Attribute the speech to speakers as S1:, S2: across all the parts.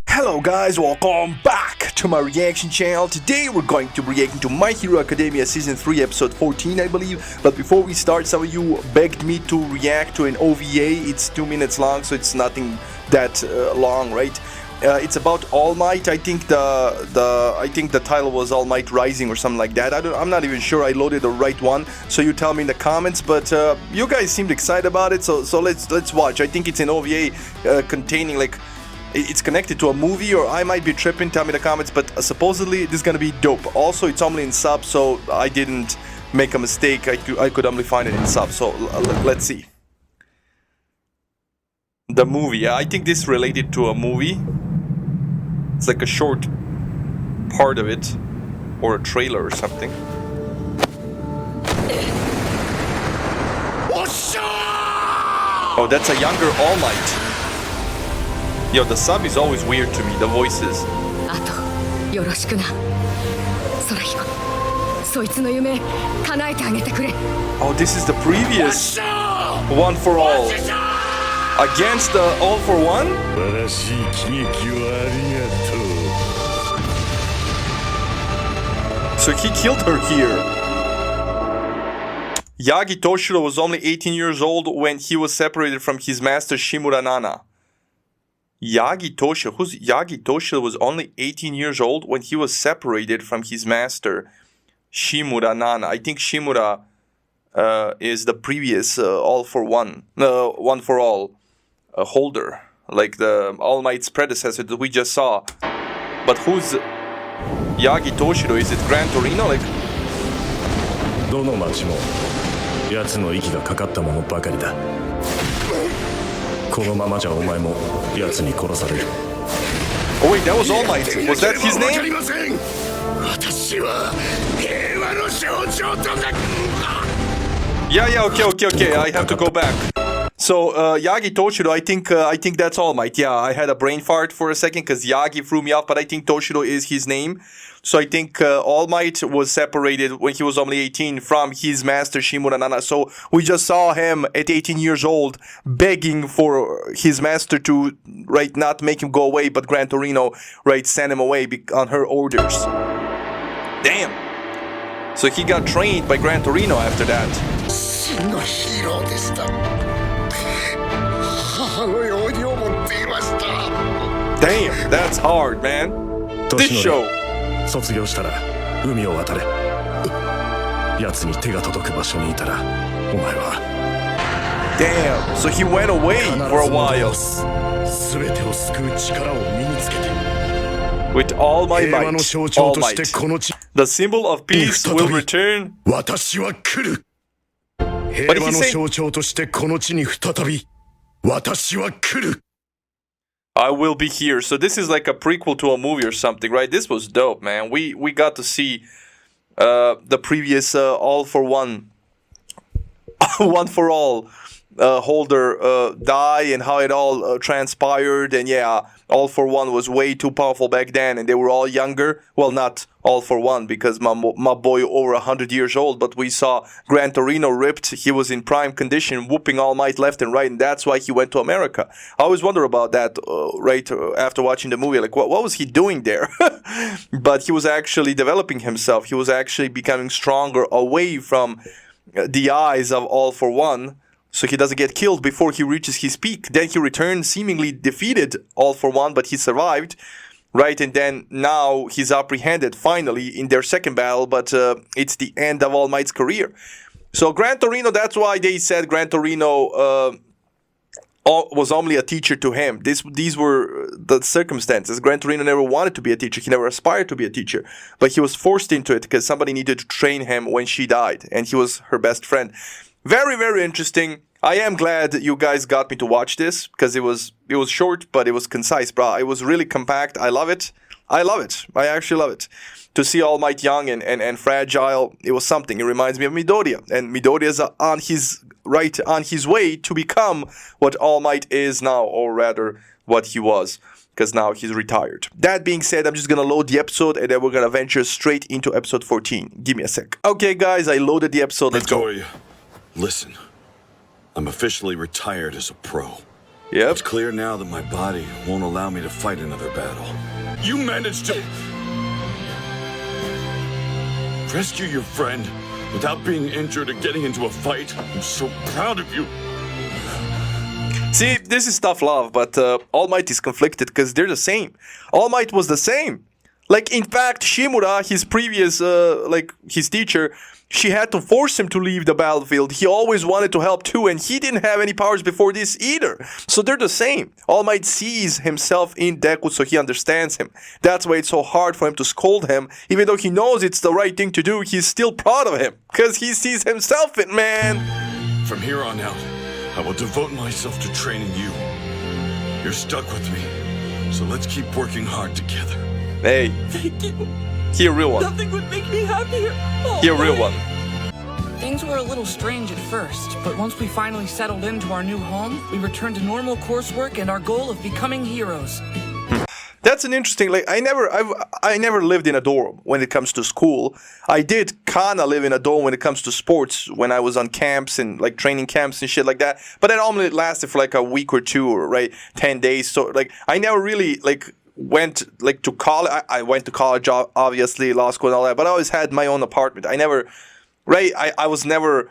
S1: Hello guys, welcome back to my reaction channel. Today we're going to be reacting to My Hero Academia Season 3 Episode 14, I believe. But before we start, some of you begged me to react to an OVA. It's 2 minutes long, so it's nothing that long, right? It's about All Might. I think the title was All Might Rising or something like that. I'm not even sure I loaded the right one. So you tell me in the comments. But you guys seemed excited about it, so let's watch. I think it's an OVA containing like. It's connected to a movie, or I might be tripping, tell me in the comments, but supposedly this is gonna be dope. Also, it's only in sub, so I didn't make a mistake. I could only find it in sub, so let's see. The movie, yeah, I think this is related to a movie. It's like a short part of it, or a trailer or something. Oh, that's a younger All Might. Yo, the sub is always weird to me, the voices. Oh, this is the previous One for All. Against the All for One? So he killed her here. Yagi Toshiro was only 18 years old when he was separated from his master Shimura Nana. Yagi Toshiro was only 18 years old when he was separated from his master Shimura Nana. I think Shimura is the previous All for One, One for All holder, like the All Might's predecessor that we just saw. But who's Yagi Toshiro? Is it Gran Torino? Like. Oh wait, that was All Might. Was that his name? Yeah, okay. I have to go back. So Yagi Toshiro, I think that's All Might. Yeah, I had a brain fart for a second because Yagi threw me off, but I think Toshiro is his name. So I think All Might was separated when he was only 18 from his master Shimura Nana. So we just saw him at 18 years old begging for his master to, right, not make him go away, but Gran Torino, right, send him away on her orders. Damn. So he got trained by Gran Torino after that. Damn, that's hard, man. This show. Damn, so he went away for a while. With all my might, all might. The symbol of peace will return. What did he say? I will be here. So this is like a prequel to a movie or something, right? This was dope, man. We got to see the previous All for One, One for All holder die and how it all transpired. And yeah, All for One was way too powerful back then, and they were all younger. Well, not All for One, because my boy over 100 years old, but we saw Gran Torino ripped. He was in prime condition, whooping All Might left and right, and that's why he went to America. I always wonder about that, right, after watching the movie, like what was he doing there? But he was actually developing himself. He was actually becoming stronger away from the eyes of All for One, so he doesn't get killed before he reaches his peak. Then he returned, seemingly defeated All for One, but he survived, right? And then now he's apprehended finally in their second battle, but it's the end of All Might's career. So Gran Torino, that's why they said Gran Torino was only a teacher to him. These were the circumstances. Gran Torino never wanted to be a teacher. He never aspired to be a teacher, but he was forced into it because somebody needed to train him when she died, and he was her best friend. Very, very interesting. I am glad you guys got me to watch this because it was short, but it was concise, bro. It was really compact. I love it. I love it. I actually love it. To see All Might young and fragile, it was something. It reminds me of Midoriya. And Midoriya is on his way to become what All Might is now, or rather, what he was. Because now he's retired. That being said, I'm just gonna load the episode and then we're gonna venture straight into episode 14. Give me a sec. Okay, guys, I loaded the episode. Let's go.
S2: Midoriya, listen. I'm officially retired as a pro.
S1: Yep.
S2: It's clear now that my body won't allow me to fight another battle. You managed to rescue your friend without being injured or getting into a fight. I'm so proud of you.
S1: See, this is tough love, but All Might is conflicted because they're the same. All Might was the same. Like, in fact, Shimura, his previous, his teacher, she had to force him to leave the battlefield. He always wanted to help too, and he didn't have any powers before this either. So they're the same. All Might sees himself in Deku, so he understands him. That's why it's so hard for him to scold him. Even though he knows it's the right thing to do, he's still proud of him. Because he sees himself in, man.
S2: From here on out, I will devote myself to training you. You're stuck with me, so let's keep working hard together.
S1: Hey.
S3: Thank you.
S1: He a real one.
S3: Nothing would make me happier.
S1: He a real one.
S3: Things were a little strange at first, but once we finally settled into our new home, we returned to normal coursework and our goal of becoming heroes.
S1: That's an interesting, like, I never lived in a dorm when it comes to school. I did kinda live in a dorm when it comes to sports when I was on camps and like training camps and shit like that. But that only lasted for like a week or two, or right, 10 days. So like, I never really like went like to college. I went to college, obviously, law school and all that, but I always had my own apartment. I was never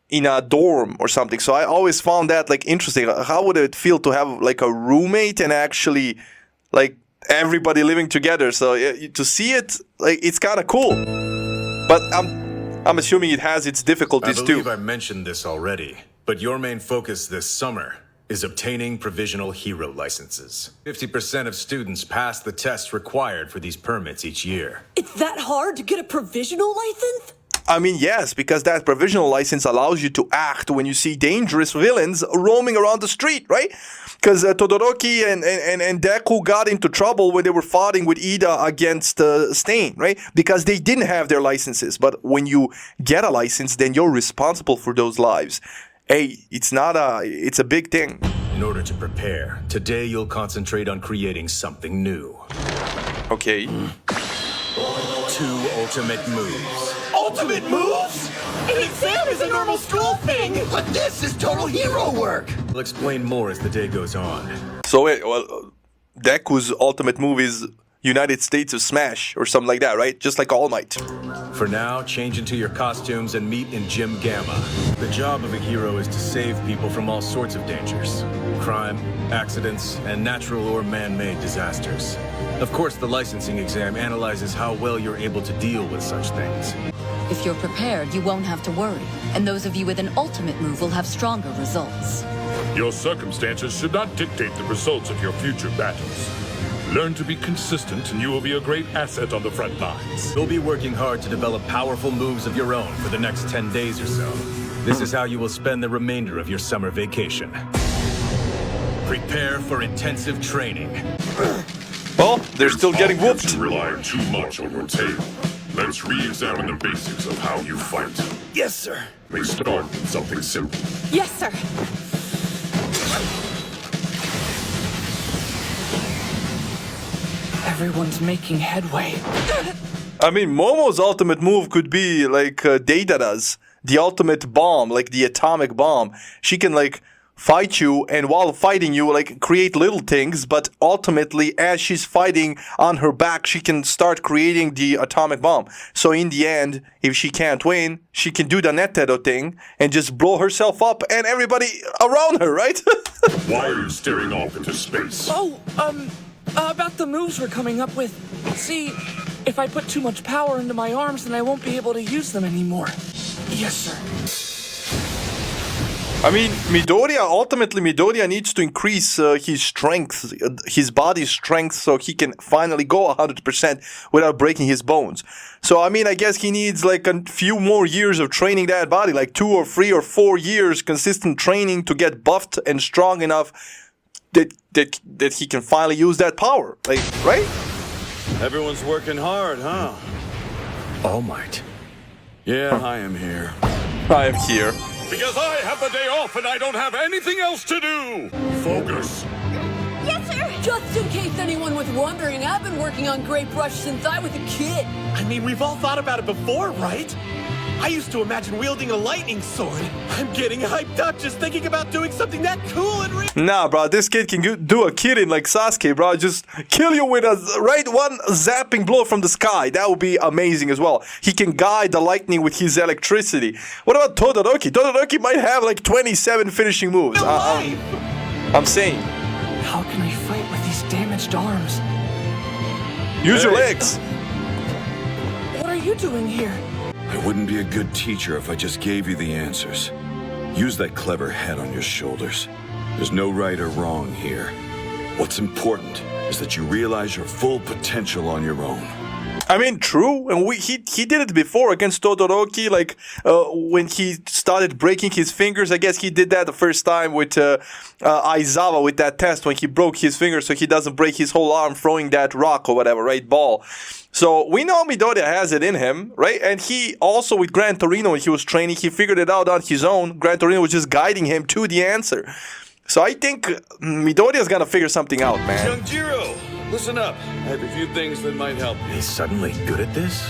S1: in a dorm or something. So I always found that like interesting. How would it feel to have like a roommate and actually like everybody living together? So to see it, like, it's kind of cool. But I'm assuming it has its difficulties too.
S4: I believe I mentioned this already, but your main focus this summer is obtaining provisional hero licenses. 50% of students pass the tests required for these permits each year.
S5: It's that hard to get a provisional license?
S1: I mean, yes, because that provisional license allows you to act when you see dangerous villains roaming around the street, right? Because Todoroki and Deku got into trouble when they were fighting with Ida against Stain, right? Because they didn't have their licenses. But when you get a license, then you're responsible for those lives. Hey, it's a big thing.
S4: In order to prepare, today you'll concentrate on creating something new.
S1: Okay.
S4: 2 ultimate moves.
S5: Ultimate moves? An exam is a normal school thing! But this is total hero work!
S4: I'll explain more as the day goes on.
S1: So wait, well, Deku's ultimate move is United States of Smash or something like that, right? Just like All Might.
S4: For now, change into your costumes and meet in Gym Gamma. The job of a hero is to save people from all sorts of dangers. Crime, accidents, and natural or man-made disasters. Of course, the licensing exam analyzes how well you're able to deal with such things.
S6: If you're prepared, you won't have to worry, and those of you with an ultimate move will have stronger results.
S7: Your circumstances should not dictate the results of your future battles. Learn to be consistent and you will be a great asset on the front lines.
S4: You'll be working hard to develop powerful moves of your own for the next 10 days or so. This is how you will spend the remainder of your summer vacation. Prepare for intensive training.
S1: Well, they're still getting whooped.
S7: You're relying too much on your tail. Let's re-examine the basics of how you fight.
S4: Yes, sir.
S7: We start with something simple.
S5: Yes, sir.
S3: Everyone's making headway.
S1: I mean, Momo's ultimate move could be like Deidara's, the ultimate bomb, like the atomic bomb. She can like fight you, and while fighting you, like create little things, but ultimately, as she's fighting on her back, she can start creating the atomic bomb. So in the end, if she can't win, she can do the Netero thing and just blow herself up and everybody around her, right?
S7: Why are you staring off into space?
S3: About the moves we're coming up with. See, if I put too much power into my arms, then I won't be able to use them anymore. Yes, sir.
S1: I mean, ultimately Midoriya needs to increase his strength, his body's strength, so he can finally go 100% without breaking his bones. So, I mean, I guess he needs like a few more years of training that body, like 2 or 3 or 4 years consistent training to get buffed and strong enough that he can finally use that power, like, right?
S2: Everyone's working hard, huh?
S4: All Might.
S2: Yeah, I am here.
S1: I am here.
S7: Because I have the day off and I don't have anything else to do. Focus.
S8: Yes, sir! Just in case anyone was wondering, I've been working on Great Brush since I was a kid.
S5: I mean, we've all thought about it before, right? I used to imagine wielding a lightning sword. I'm getting hyped up just thinking about doing something that cool and real.
S1: Nah, bro, this kid can do a killing like Sasuke, bro. Just kill you with a one zapping blow from the sky. That would be amazing as well. He can guide the lightning with his electricity. What about Todoroki? Todoroki might have like 27 finishing moves. I'm saying.
S3: How can I fight with these damaged arms?
S1: Use your legs.
S3: What are you doing here?
S2: I wouldn't be a good teacher if I just gave you the answers. Use that clever head on your shoulders. There's no right or wrong here. What's important is that you realize your full potential on your own.
S1: I mean, true, and he did it before against Todoroki, like when he started breaking his fingers. I guess he did that the first time with Aizawa with that test when he broke his finger so he doesn't break his whole arm throwing that rock or whatever, right, ball. So we know Midoriya has it in him, right? And he also with Gran Torino when he was training, he figured it out on his own. Gran Torino was just guiding him to the answer. So I think Midoriya's gonna figure something out, man.
S2: Junjiro, listen up. I have a few things that might help.
S4: He's suddenly good at this?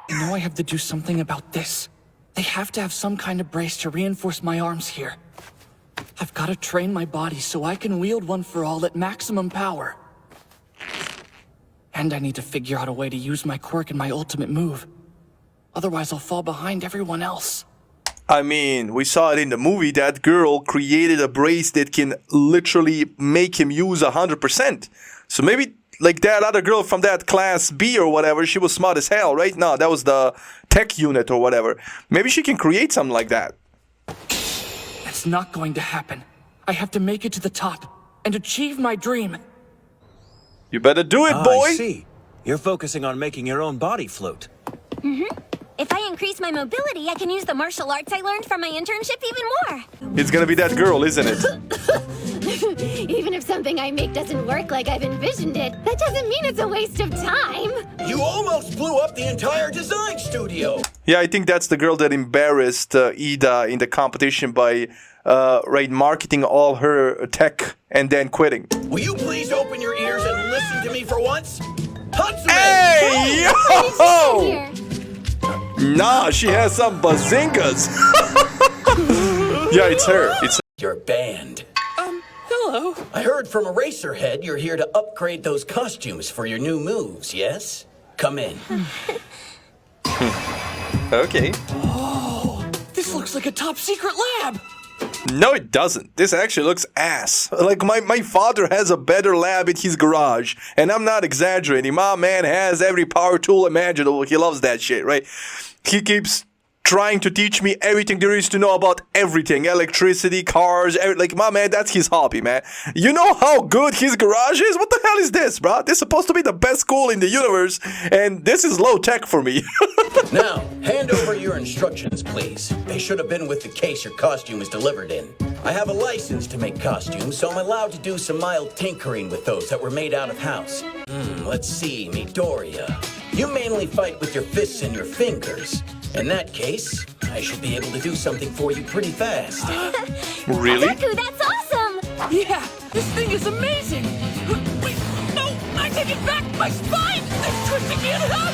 S3: I know I have to do something about this. They have to have some kind of brace to reinforce my arms here. I've got to train my body so I can wield one for all at maximum power. And I need to figure out a way to use my quirk and my ultimate move. Otherwise, I'll fall behind everyone else.
S1: I mean, we saw it in the movie. That girl created a brace that can literally make him use 100%. So maybe like that other girl from that class B or whatever, she was smart as hell, right? No, that was the tech unit or whatever. Maybe she can create something like that.
S3: That's not going to happen. I have to make it to the top and achieve my dream.
S1: You better do it, boy.
S9: I see. You're focusing on making your own body float.
S10: If I increase my mobility, I can use the martial arts I learned from my internship even more.
S1: It's gonna be that girl, isn't it?
S10: Even if something I make doesn't work like I've envisioned it, that doesn't mean it's a waste of time.
S5: You almost blew up the entire design studio.
S1: Yeah, I think that's the girl that embarrassed Ida in the competition by marketing all her tech and then quitting.
S5: Will you please open your ears and listen to me for once? Hatsume!
S1: Hey, yo!
S10: Here.
S1: Nah, she has some bazingas. Yeah, it's her. It's
S5: You're banned.
S3: Hello.
S5: I heard from Eraserhead you're here to upgrade those costumes for your new moves, yes? Come in.
S1: okay.
S3: Oh, this looks like a top secret lab.
S1: No, it doesn't. This actually looks ass. Like, my father has a better lab in his garage. And I'm not exaggerating. My man has every power tool imaginable. He loves that shit, right? He keeps trying to teach me everything there is to know about everything. Electricity, cars, like, my man, that's his hobby, man. You know how good his garage is? What the hell is this, bro? This is supposed to be the best school in the universe. And this is low tech for me.
S5: Now, hand over your instructions, please. They should have been with the case your costume is delivered in. I have a license to make costumes, so I'm allowed to do some mild tinkering with those that were made out of house. Let's see, Midoriya. You mainly fight with your fists and your fingers. In that case, I should be able to do something for you pretty fast.
S1: Really?
S10: Deku, that's awesome!
S3: Yeah, this thing is amazing. Wait, no, I take it back. My spine is twisting me in half.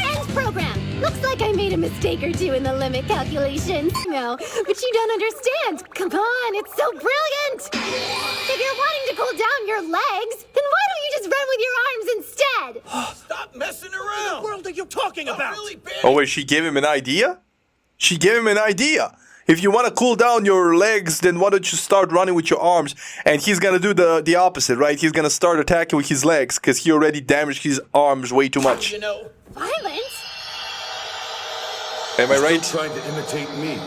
S10: End program. Looks like I made a mistake or two in the limit calculations. No, but you don't understand. Come on, it's so brilliant. If you're wanting to cool down your legs, then why don't you just run with your arms instead?
S5: Stop messing around!
S9: What the world are you talking about?
S5: Really bad.
S1: Oh, wait, she gave him an idea? She gave him an idea. If you want to cool down your legs, then why don't you start running with your arms? And he's going to do the opposite, right? He's going to start attacking with his legs because he already damaged his arms way too much.
S5: You know,
S10: Violence?
S1: Am I right?
S2: Still trying to imitate me.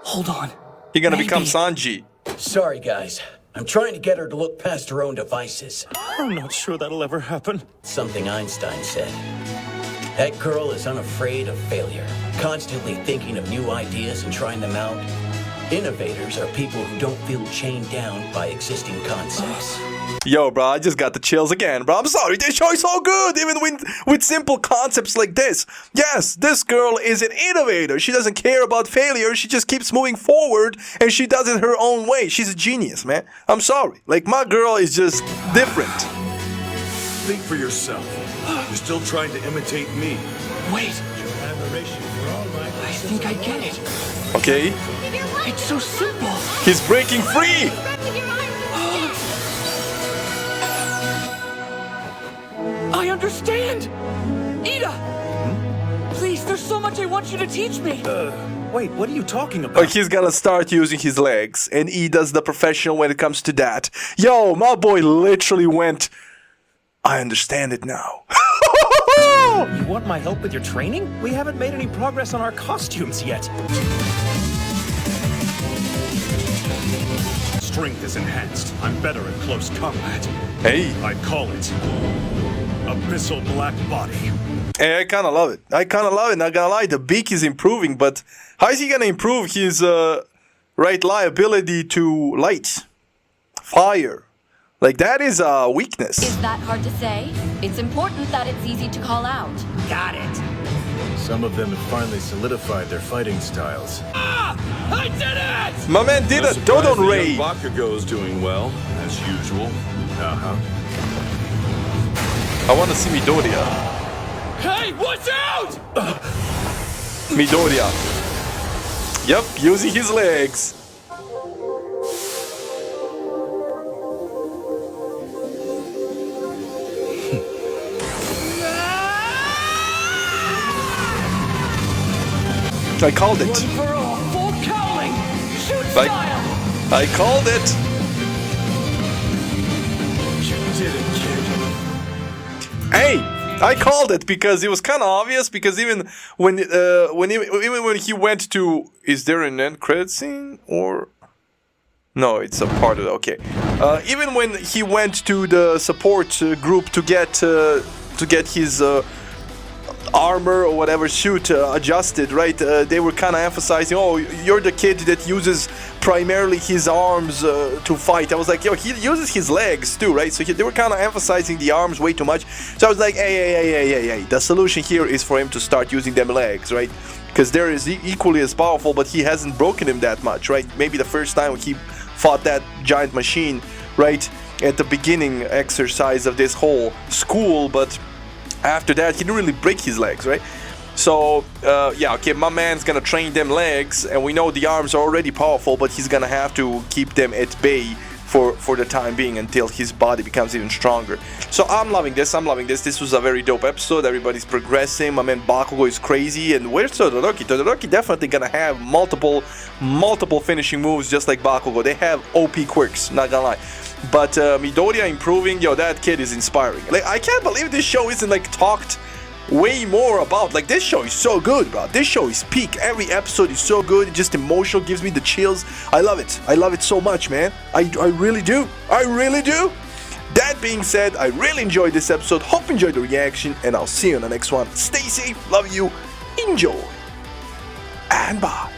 S3: Hold on.
S1: He's going to
S3: Maybe.
S1: become Sanji.
S5: sorry, guys. I'm trying to get her to look past her own devices.
S9: I'm not sure that'll ever happen.
S5: Something Einstein said. That girl is unafraid of failure, constantly thinking of new ideas and trying them out. Innovators are people who don't feel chained down by existing concepts.
S1: Yo, bro, I just got the chills again, bro. I'm sorry, this show is so good, even with simple concepts like this. Yes, this girl is an innovator. She doesn't care about failure. She just keeps moving forward, and she does it her own way. She's a genius, man. I'm sorry. Like, my girl is just different.
S2: Think for yourself. You're still trying to imitate me.
S3: Wait, I think I get it.
S1: Okay.
S3: It's so simple.
S1: He's breaking free.
S3: I understand! Ida! Please, there's so much I want you to teach me!
S9: Wait, what are you talking about?
S1: He's gonna start using his legs, and Ida's the professional when it comes to that. Yo, my boy literally went, I understand it now.
S9: You want my help with your training? We haven't made any progress on our costumes yet.
S11: Strength is enhanced. I'm better in close combat.
S1: Hey.
S11: I call it Abyssal Black Body.
S1: Hey, I kind of love it. Not gonna lie, the beak is improving, but how is he gonna improve his ability to light, fire? Like, that is a weakness.
S6: Is that hard to say? It's important that it's easy to call out.
S3: Got it!
S4: Some of them have finally solidified their fighting styles.
S3: Ah! I did it!
S1: My man did a Dodon Ray.
S2: Bakugo's doing well, as usual.
S4: Uh-huh.
S1: I want to see Midoriya.
S3: Hey, watch out!
S1: Midoriya. Yep, using his legs. I called it.
S3: For all, full cowling! Shoot style!
S1: I called it.
S2: You did it, kid.
S1: Hey, I called it because it was kind of obvious. Because even when he went to, is there an end credit scene or? No, it's a part of it. Okay. Even when he went to the support group to get his armor or whatever suit adjusted, right? They were kind of emphasizing, oh, you're the kid that uses primarily his arms to fight. I was like, yo, he uses his legs too, right? So they were kind of emphasizing the arms way too much. So I was like, hey, the solution here is for him to start using them legs, right? Because they're equally as powerful, but he hasn't broken him that much, right? Maybe the first time he fought that giant machine, right? At the beginning exercise of this whole school, but after that, he didn't really break his legs, right? So, yeah, okay, my man's gonna train them legs, and we know the arms are already powerful, but he's gonna have to keep them at bay for the time being until his body becomes even stronger. So I'm loving this. This was a very dope episode. Everybody's progressing. My man Bakugo is crazy. And where's Todoroki? Todoroki definitely gonna have multiple finishing moves just like Bakugo. They have OP quirks, not gonna lie. But Midoriya improving, yo, that kid is inspiring. Like, I can't believe this show isn't like talked way more about. Like, this show is so good, bro. This show is peak. Every episode is so good. It's just emotional, gives me the chills. I love it. I love it so much, man. I really do. I really do. That being said, I really enjoyed this episode. Hope you enjoyed the reaction, and I'll see you in the next one. Stay safe. Love you. Enjoy. And bye.